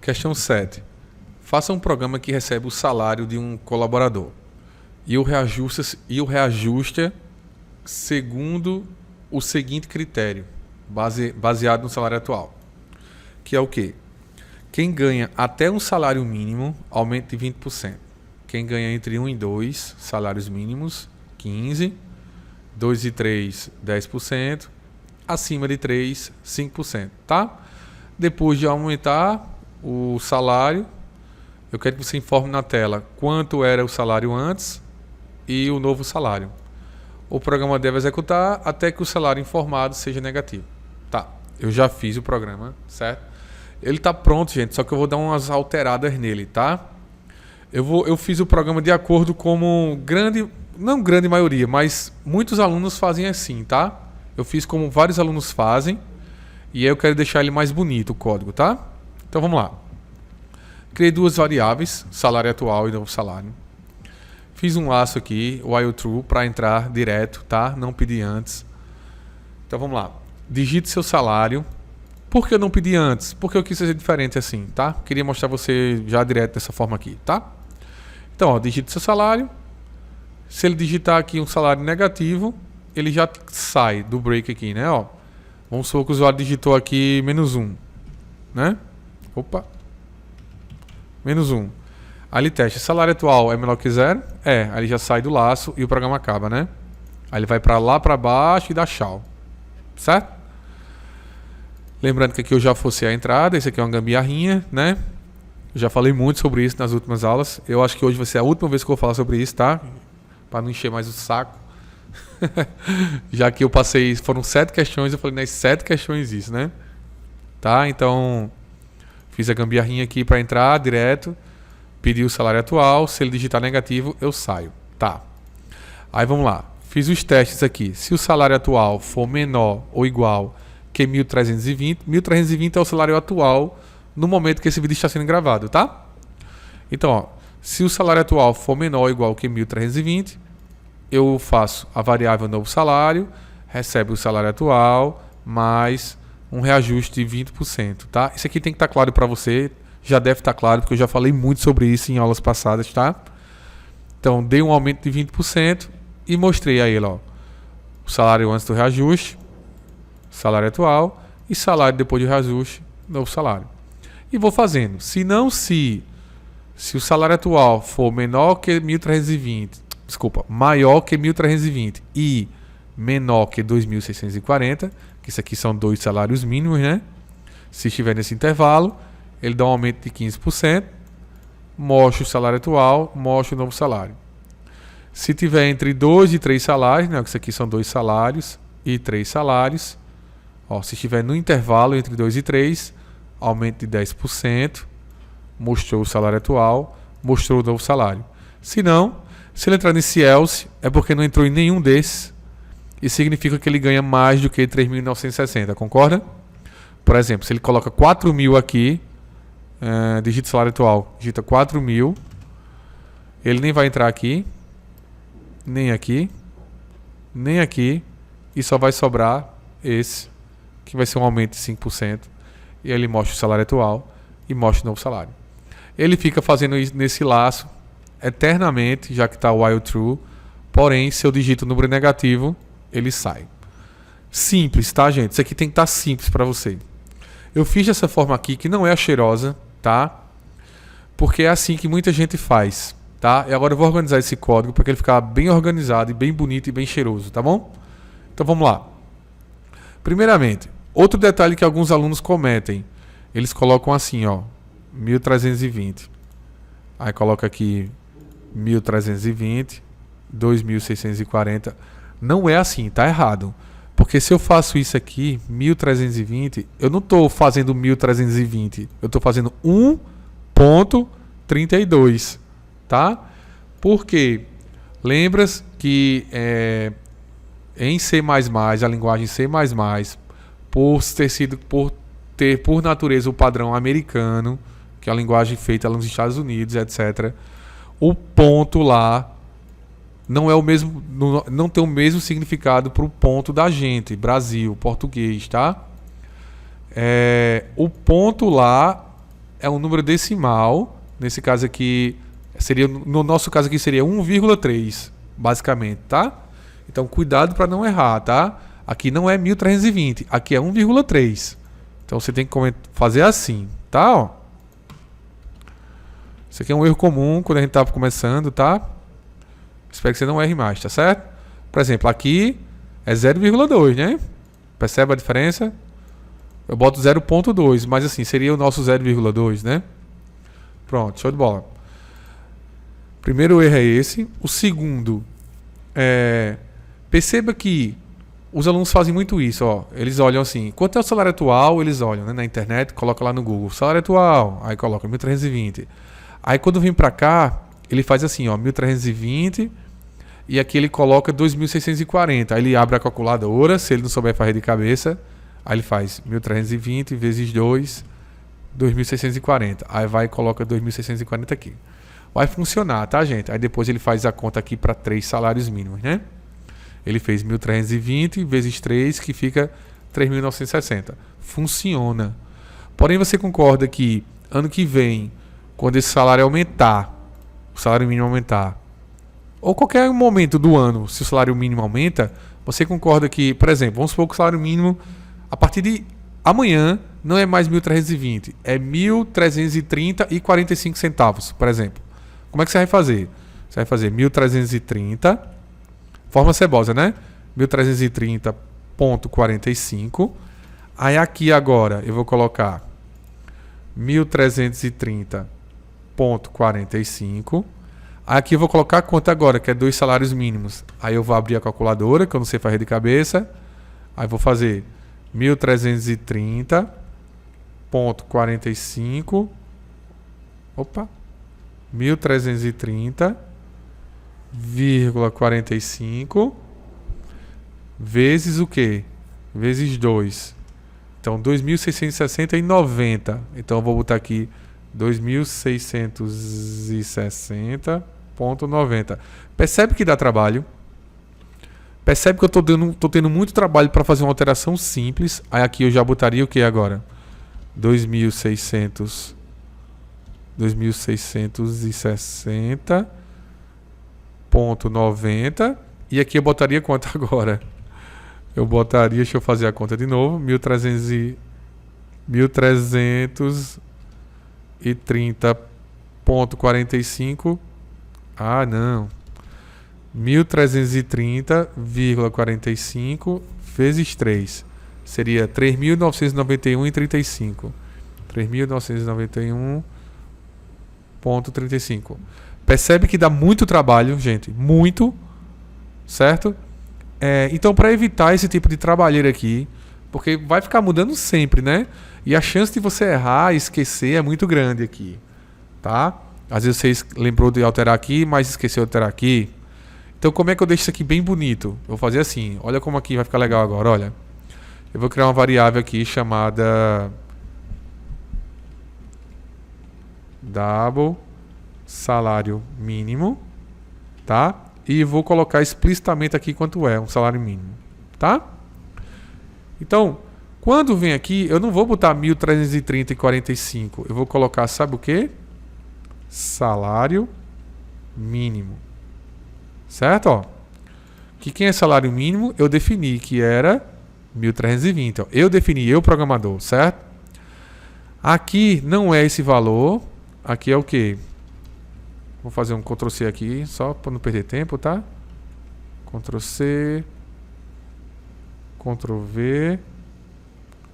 Questão 7. Faça um programa que recebe o salário de um colaborador e o reajusta segundo o seguinte critério, baseado no salário atual. Que é o quê? Quem ganha até um salário mínimo, aumenta de 20%. Quem ganha entre 1 e 2 salários mínimos, 15%. 2 e 3, 10%. Acima de 3, 5%. Tá? Depois de aumentar o salário, eu quero que você informe na tela quanto era o salário antes e o novo salário. O programa deve executar até que o salário informado seja negativo. Tá, eu já fiz o programa, certo? Ele está pronto, gente, só que eu vou dar umas alteradas nele, tá? Eu fiz o programa de acordo como não grande maioria, mas muitos alunos fazem assim, tá? Eu fiz como vários alunos fazem e aí eu quero deixar ele mais bonito, o código, tá? Então vamos lá. Criei duas variáveis, salário atual e novo salário. Fiz um laço aqui, while true, para entrar direto, tá? Não pedi antes. Então vamos lá. Digite seu salário. Por que eu não pedi antes? Porque eu quis fazer diferente assim, tá? Queria mostrar você já direto dessa forma aqui, tá? Então, ó, digite seu salário. Se ele digitar aqui um salário negativo, ele já sai do break aqui, né? Ó, vamos supor que o usuário digitou aqui -1, né? Opa. -1. Aí ele testa, salário atual é menor que 0? É, aí ele já sai do laço e o programa acaba, né? Aí ele vai pra lá pra baixo e dá tchau. Certo? Lembrando que aqui eu já forcei a entrada, isso aqui é uma gambiarrinha, né? Eu já falei muito sobre isso nas últimas aulas. Eu acho que hoje vai ser a última vez que eu vou falar sobre isso, tá? Pra não encher mais o saco. Já que eu passei, foram 7 questões, eu falei nas 7 questões isso, né? Tá? Então, fiz a gambiarrinha aqui pra entrar direto. Pedi o salário atual, se ele digitar negativo, eu saio. Tá. Aí vamos lá. Fiz os testes aqui. Se o salário atual for menor ou igual que 1.320, 1.320 é o salário atual no momento que esse vídeo está sendo gravado, tá? Então, ó, se o salário atual for menor ou igual que 1.320, eu faço a variável novo salário, recebe o salário atual, mais um reajuste de 20%, tá? Isso aqui tem que estar claro para você. Já deve estar claro, porque eu já falei muito sobre isso em aulas passadas, tá? Então, dei um aumento de 20% e mostrei a ele, ó, o salário antes do reajuste, salário atual e salário depois do reajuste, novo salário. E vou fazendo. Se o salário atual for menor que 1.320, maior que 1.320 e menor que 2.640, que isso aqui são 2 salários mínimos, né? Se estiver nesse intervalo, ele dá um aumento de 15%, mostra o salário atual, mostra o novo salário. Se tiver entre 2 e 3 salários, né, que isso aqui são 2 salários e 3 salários, ó, se estiver no intervalo entre 2 e 3, aumento de 10%, mostrou o salário atual, mostrou o novo salário. Se não, se ele entrar nesse else, é porque não entrou em nenhum desses, e significa que ele ganha mais do que 3.960, concorda? Por exemplo, se ele coloca 4.000 aqui, digita salário atual, digita 4.000, ele nem vai entrar aqui, nem aqui, nem aqui, e só vai sobrar esse, que vai ser um aumento de 5%, e ele mostra o salário atual e mostra o novo salário. Ele fica fazendo isso nesse laço eternamente, já que está while true, porém, se eu digito o número negativo, ele sai. Simples, tá, gente? Isso aqui tem que estar simples para você. Eu fiz dessa forma aqui, que não é a cheirosa, tá? Porque é assim que muita gente faz, tá? E agora eu vou organizar esse código para que ele ficar bem organizado e bem bonito e bem cheiroso, tá bom? Então vamos lá. Primeiramente, outro detalhe que alguns alunos cometem, eles colocam assim, ó, 1.320. Aí coloca aqui 1.320, 2.640. Não é assim, tá errado. Porque se eu faço isso aqui, 1.320, eu não estou fazendo 1.320, eu estou fazendo 1.32, tá? Por quê? Lembra que em C++, a linguagem C++, por ter por natureza o padrão americano, que é a linguagem feita nos Estados Unidos, etc., o ponto lá não é o mesmo, não tem o mesmo significado para o ponto da gente, Brasil, português, tá? O ponto lá é um número decimal. Nesse caso aqui, no nosso caso aqui seria 1,3, basicamente, tá? Então, cuidado para não errar, tá? Aqui não é 1320, aqui é 1,3. Então, você tem que fazer assim, tá? Ó. Isso aqui é um erro comum quando a gente tá começando, tá? Espero que você não erre mais, tá certo? Por exemplo, aqui é 0,2, né? Percebe a diferença? Eu boto 0,2, mas assim, seria o nosso 0,2, né? Pronto, show de bola. Primeiro erro é esse. O segundo perceba que os alunos fazem muito isso, ó. Eles olham assim, quanto é o salário atual, eles olham, né, na internet, coloca lá no Google, salário atual, aí coloca 1.320. Aí quando vem para cá, ele faz assim, ó, 1.320 e aqui ele coloca 2.640. Aí ele abre a calculadora, se ele não souber fazer de cabeça, aí ele faz 1.320 vezes 2, 2.640. Aí vai e coloca 2.640 aqui. Vai funcionar, tá, gente? Aí depois ele faz a conta aqui para 3 salários mínimos, né? Ele fez 1.320 vezes 3, que fica 3.960. Funciona. Porém, você concorda que ano que vem, quando esse salário aumentar, o salário mínimo aumentar, ou qualquer momento do ano, se o salário mínimo aumenta, você concorda que, por exemplo, vamos supor que o salário mínimo, a partir de amanhã, não é mais 1.320, é 1.330,45 centavos, por exemplo. Como é que você vai fazer? Você vai fazer 1.330, forma cebosa, né? 1.330,45. Aí aqui agora eu vou colocar 1.330,45. Aqui eu vou colocar a conta agora, que é 2 salários mínimos. Aí eu vou abrir a calculadora, que eu não sei fazer de cabeça. Aí vou fazer 1.330,45. Opa! 1.330,45 vezes o quê? Vezes 2. Então, 2.660,90. Então, eu vou botar aqui 2.660,90. Percebe que dá trabalho? Percebe que eu tô tendo muito trabalho para fazer uma alteração simples. Aí aqui eu já botaria o que agora? 2.660,90. E aqui eu botaria quanto agora? Eu botaria, deixa eu fazer a conta de novo, 1.330,45. Ah, não. 1.330,45 vezes 3. Seria 3.991,35. 3.991,35. Percebe que dá muito trabalho, gente. Muito. Certo? Então, para evitar esse tipo de trabalheira aqui, porque vai ficar mudando sempre, né? E a chance de você errar e esquecer é muito grande aqui. Tá? Às vezes você lembrou de alterar aqui, mas esqueceu de alterar aqui. Então, como é que eu deixo isso aqui bem bonito? Eu vou fazer assim. Olha como aqui vai ficar legal agora, olha. Eu vou criar uma variável aqui chamada double salário mínimo, tá? E vou colocar explicitamente aqui quanto é um salário mínimo, tá? Então, quando vem aqui, eu não vou botar 1.330,45. Eu vou colocar, sabe o quê? Salário mínimo. Certo? Ó. Que quem é salário mínimo, eu defini que era 1.320. Ó. Eu defini, eu programador, certo? Aqui não é esse valor. Aqui é o quê? Vou fazer um Ctrl C aqui, só para não perder tempo, tá? Ctrl C. Ctrl V.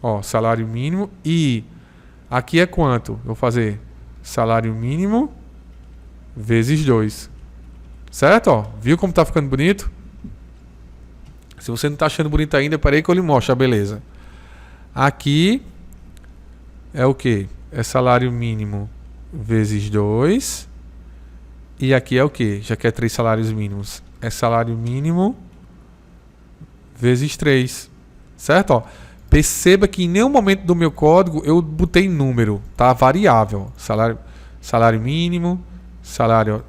Ó, salário mínimo. E aqui é quanto? Vou fazer salário mínimo vezes 2. Certo? Ó, viu como tá ficando bonito? Se você não tá achando bonito ainda, peraí que eu lhe mostro a beleza. Aqui é o quê? É salário mínimo vezes 2. E aqui é o quê? Já que é 3 salários mínimos. É salário mínimo vezes 3. Certo? Ó, perceba que em nenhum momento do meu código eu botei número. Tá? Variável. Salário mínimo. Salário...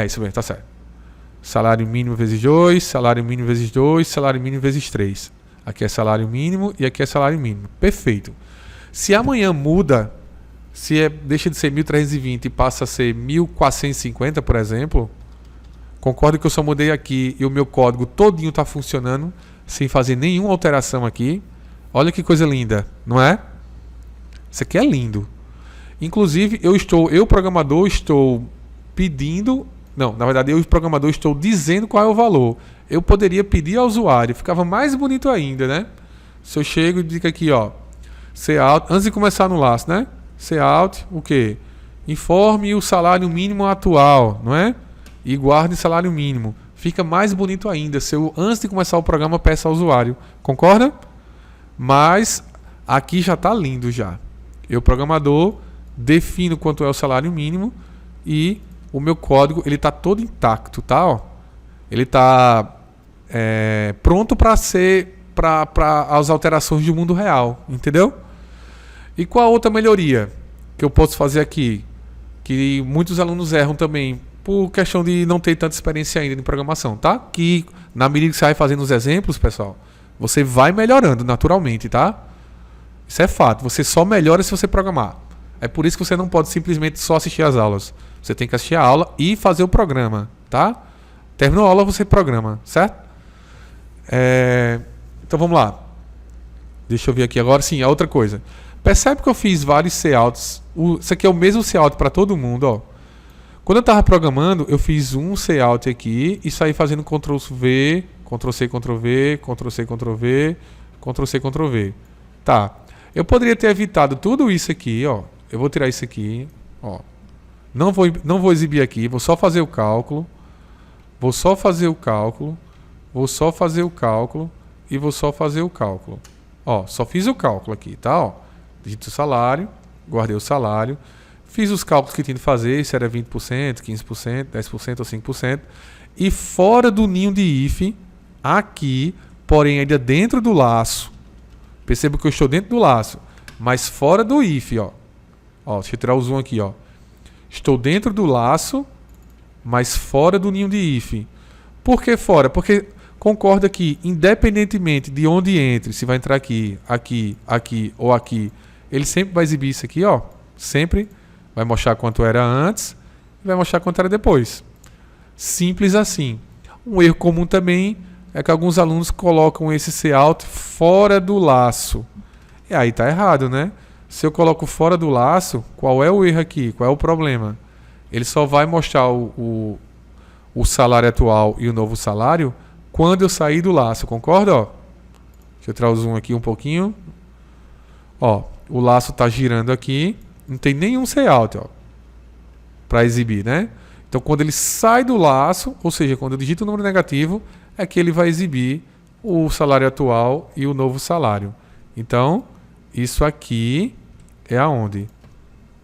isso mesmo, tá certo. Salário mínimo vezes 2. Salário mínimo vezes 2. Salário mínimo vezes 3. Aqui é salário mínimo e aqui é salário mínimo. Perfeito. Se amanhã muda, deixa de ser 1.320 e passa a ser 1.450, por exemplo, concordo que eu só mudei aqui e o meu código todinho está funcionando sem fazer nenhuma alteração aqui. Olha que coisa linda, não é? Isso aqui é lindo. Inclusive, eu programador, estou pedindo... Não, na verdade, eu programador estou dizendo qual é o valor. Eu poderia pedir ao usuário, ficava mais bonito ainda, né? Se eu chego e digo aqui, ó, Cout, antes de começar no laço, né? Cout, o quê? Informe o salário mínimo atual, não é? E guarde salário mínimo. Fica mais bonito ainda se eu, antes de começar o programa, peço ao usuário. Concorda? Mas aqui já está lindo já. Eu, programador, defino quanto é o salário mínimo e o meu código ele está todo intacto, tá? Ó, ele está pronto para ser para as alterações do mundo real, entendeu? E qual a outra melhoria que eu posso fazer aqui? Que muitos alunos erram também por questão de não ter tanta experiência ainda em programação, tá? Que na medida que você vai fazendo os exemplos, pessoal, você vai melhorando naturalmente, tá? Isso é fato. Você só melhora se você programar. É por isso que você não pode simplesmente só assistir às aulas. Você tem que assistir a aula e fazer o programa, tá? Terminou a aula, você programa, certo? Então vamos lá. Deixa eu ver aqui agora. Sim, a outra coisa. Percebe que eu fiz vários Couts. Isso aqui é o mesmo Cout para todo mundo, ó. Quando eu estava programando, eu fiz um Cout aqui e saí fazendo Ctrl+V, Ctrl+C, Ctrl+V, Ctrl+C, Ctrl+V, Ctrl+C, Ctrl+V. Tá. Eu poderia ter evitado tudo isso aqui, ó. Eu vou tirar isso aqui, ó. Não vou exibir aqui, vou só fazer o cálculo. Vou só fazer o cálculo. Vou só fazer o cálculo e vou só fazer o cálculo. Ó, só fiz o cálculo aqui, tá? Ó, digito o salário, guardei o salário, fiz os cálculos que tinha de fazer, se era 20%, 15%, 10% ou 5%, e fora do ninho de if, aqui, porém ainda dentro do laço, perceba que eu estou dentro do laço, mas fora do if, ó. Ó, deixa eu tirar o zoom aqui, ó. Estou dentro do laço, mas fora do ninho de if. Por que fora? Porque concorda que, independentemente de onde entre, se vai entrar aqui, aqui, aqui ou aqui, ele sempre vai exibir isso aqui, ó. Sempre vai mostrar quanto era antes e vai mostrar quanto era depois. Simples assim. Um erro comum também é que alguns alunos colocam esse Cout fora do laço. E aí tá errado, né? Se eu coloco fora do laço, qual é o erro aqui? Qual é o problema? Ele só vai mostrar o salário atual e o novo salário quando eu sair do laço, concorda? Ó, deixa eu tirar o zoom aqui um pouquinho. Ó, o laço está girando aqui, não tem nenhum Cout, ó, para exibir, né? Então, quando ele sai do laço, ou seja, quando eu digito o número negativo, é que ele vai exibir o salário atual e o novo salário. Então, isso aqui é aonde?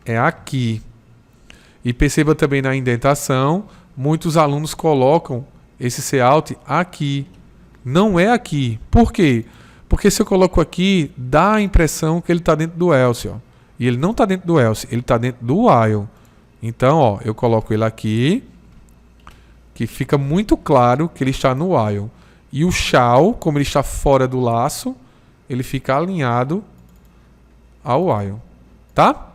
É aqui. E perceba também na indentação, muitos alunos colocam esse Cout aqui. Não é aqui. Por quê? Porque se eu coloco aqui, dá a impressão que ele está dentro do else, ó. E ele não está dentro do else, ele está dentro do while. Então, ó, eu coloco ele aqui, que fica muito claro que ele está no while. E o shall, como ele está fora do laço, ele fica alinhado ao while. Tá?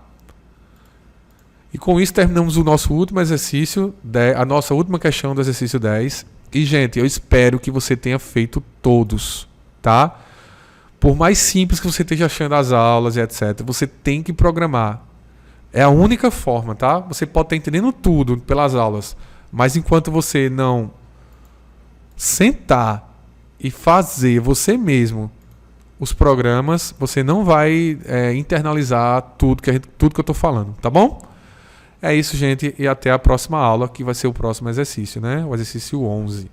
E com isso terminamos o nosso último exercício, a nossa última questão do exercício 10. E, gente, eu espero que você tenha feito todos, tá? Por mais simples que você esteja achando as aulas e etc., você tem que programar. É a única forma, tá? Você pode estar entendendo tudo pelas aulas, mas enquanto você não sentar e fazer você mesmo os programas, você não vai internalizar tudo que eu estou falando, tá bom? É isso, gente, e até a próxima aula, que vai ser o próximo exercício, né? O exercício 11.